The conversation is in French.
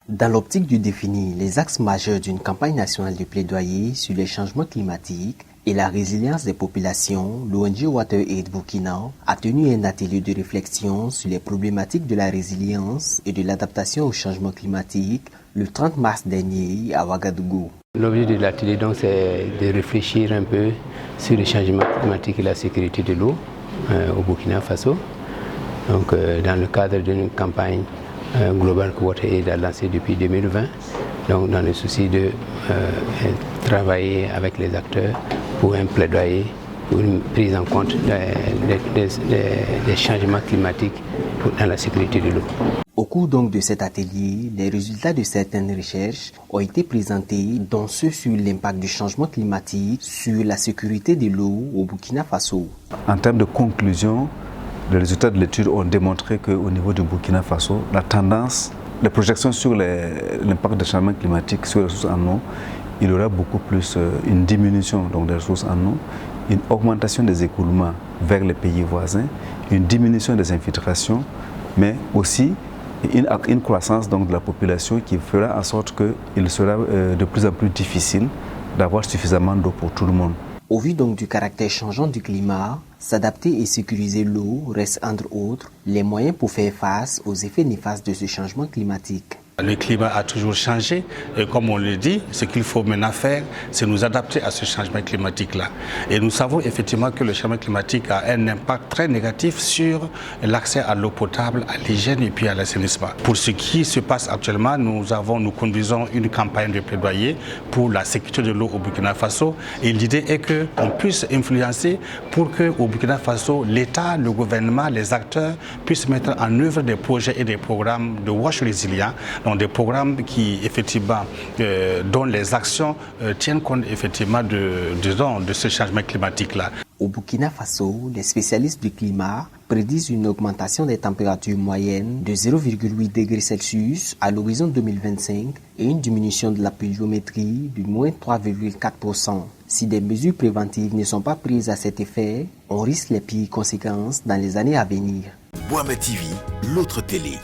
Dans l'optique de définir les axes majeurs d'une campagne nationale de plaidoyer sur les changements climatiques et la résilience des populations, l'ONG WaterAid Burkina a tenu un atelier de réflexion sur les problématiques de la résilience et de l'adaptation au changement climatique le 30 mars dernier à Ouagadougou. L'objet de l'atelier, donc, c'est de réfléchir un peu sur le changement climatique et la sécurité de l'eau au Burkina Faso. Donc, dans le cadre d'une campagne globale que WaterAid a lancée depuis 2020, donc, dans le souci de travailler avec les acteurs pour un plaidoyer, pour une prise en compte des changements climatiques dans la sécurité de l'eau. Au cours donc de cet atelier, les résultats de certaines recherches ont été présentés, dont ceux sur l'impact du changement climatique sur la sécurité de l'eau au Burkina Faso. En termes de conclusion, les résultats de l'étude ont démontré qu'au niveau du Burkina Faso, la tendance, les projections sur l'impact du changement climatique sur les ressources en eau, il y aura beaucoup plus une diminution donc, des ressources en eau, une augmentation des écoulements vers les pays voisins, une diminution des infiltrations, mais aussi une croissance donc, de la population qui fera en sorte qu'il sera de plus en plus difficile d'avoir suffisamment d'eau pour tout le monde. Au vu donc du caractère changeant du climat, s'adapter et sécuriser l'eau reste entre autres les moyens pour faire face aux effets néfastes de ce changement climatique. Le climat a toujours changé et comme on le dit, ce qu'il faut maintenant faire, c'est nous adapter à ce changement climatique-là. Et nous savons effectivement que le changement climatique a un impact très négatif sur l'accès à l'eau potable, à l'hygiène et puis à l'assainissement. Pour ce qui se passe actuellement, nous conduisons une campagne de plaidoyer pour la sécurité de l'eau au Burkina Faso. Et l'idée est qu'on puisse influencer pour qu'au Burkina Faso, l'État, le gouvernement, les acteurs puissent mettre en œuvre des projets et des programmes de wash résilient. Donc des programmes qui effectivement dont les actions tiennent compte effectivement de ce changement climatique-là. Au Burkina Faso, les spécialistes du climat prédisent une augmentation des températures moyennes de 0,8 degrés Celsius à l'horizon 2025 et une diminution de la pluviométrie de moins 3,4%. Si des mesures préventives ne sont pas prises à cet effet, on risque les pires conséquences dans les années à venir. Boama TV, l'autre télé.